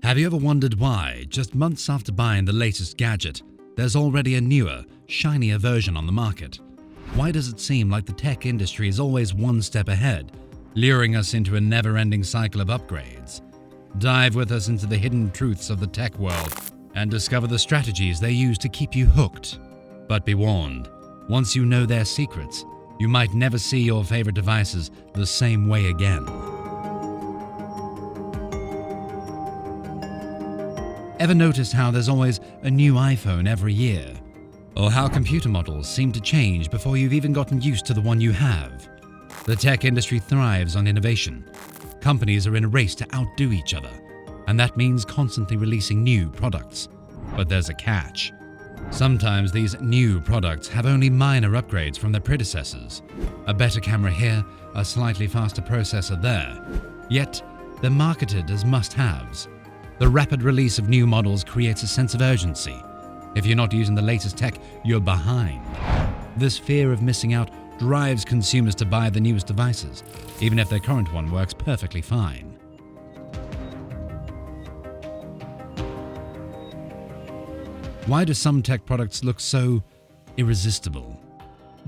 Have you ever wondered why, just months after buying the latest gadget, there's already a newer, shinier version on the market? Why does it seem like the tech industry is always one step ahead, luring us into a never-ending cycle of upgrades? Dive with us into the hidden truths of the tech world and discover the strategies they use to keep you hooked. But be warned, once you know their secrets, you might never see your favorite devices the same way again. Ever notice how there's always a new iPhone every year? Or how computer models seem to change before you've even gotten used to the one you have? The tech industry thrives on innovation. Companies are in a race to outdo each other, and that means constantly releasing new products. But there's a catch. Sometimes these new products have only minor upgrades from their predecessors. A better camera here, a slightly faster processor there. Yet, they're marketed as must-haves. The rapid release of new models creates a sense of urgency. If you're not using the latest tech, you're behind. This fear of missing out drives consumers to buy the newest devices, even if their current one works perfectly fine. Why do some tech products look so irresistible?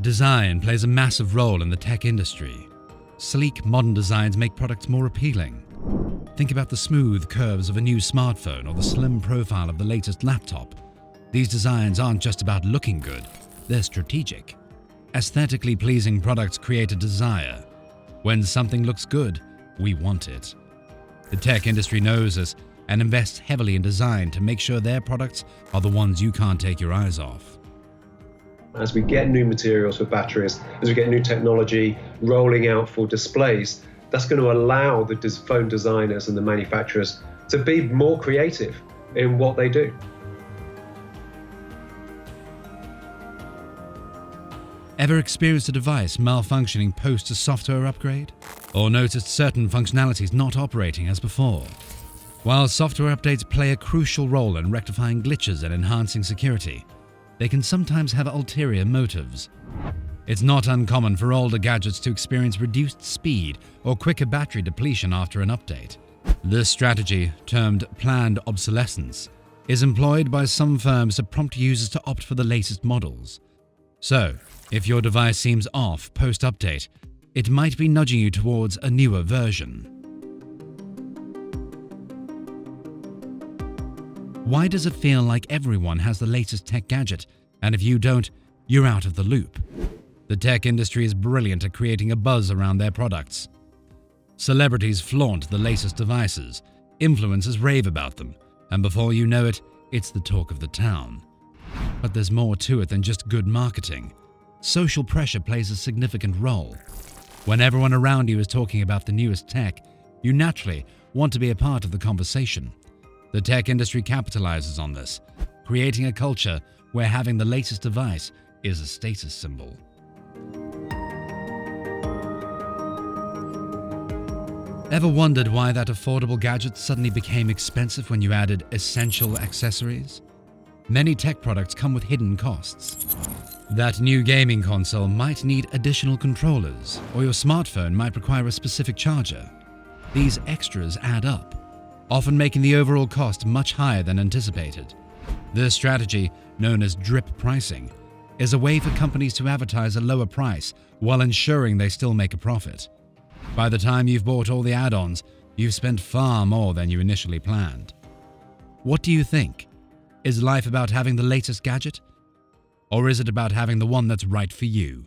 Design plays a massive role in the tech industry. Sleek, modern designs make products more appealing. Think about the smooth curves of a new smartphone or the slim profile of the latest laptop. These designs aren't just about looking good, they're strategic. Aesthetically pleasing products create a desire. When something looks good, we want it. The tech industry knows this and invests heavily in design to make sure their products are the ones you can't take your eyes off. As we get new materials for batteries, as we get new technology rolling out for displays, that's going to allow the phone designers and the manufacturers to be more creative in what they do. Ever experienced a device malfunctioning post a software upgrade? Or noticed certain functionalities not operating as before? While software updates play a crucial role in rectifying glitches and enhancing security, they can sometimes have ulterior motives. It's not uncommon for older gadgets to experience reduced speed or quicker battery depletion after an update. This strategy, termed planned obsolescence, is employed by some firms to prompt users to opt for the latest models. So, if your device seems off post-update, it might be nudging you towards a newer version. Why does it feel like everyone has the latest tech gadget, and if you don't, you're out of the loop? The tech industry is brilliant at creating a buzz around their products. Celebrities flaunt the latest devices, influencers rave about them, and before you know it, it's the talk of the town. But there's more to it than just good marketing. Social pressure plays a significant role. When everyone around you is talking about the newest tech, you naturally want to be a part of the conversation. The tech industry capitalizes on this, creating a culture where having the latest device is a status symbol. Ever wondered why that affordable gadget suddenly became expensive when you added essential accessories? Many tech products come with hidden costs. That new gaming console might need additional controllers, or your smartphone might require a specific charger. These extras add up, often making the overall cost much higher than anticipated. This strategy, known as drip pricing, is a way for companies to advertise a lower price while ensuring they still make a profit. By the time you've bought all the add-ons, you've spent far more than you initially planned. What do you think? Is life about having the latest gadget? Or is it about having the one that's right for you?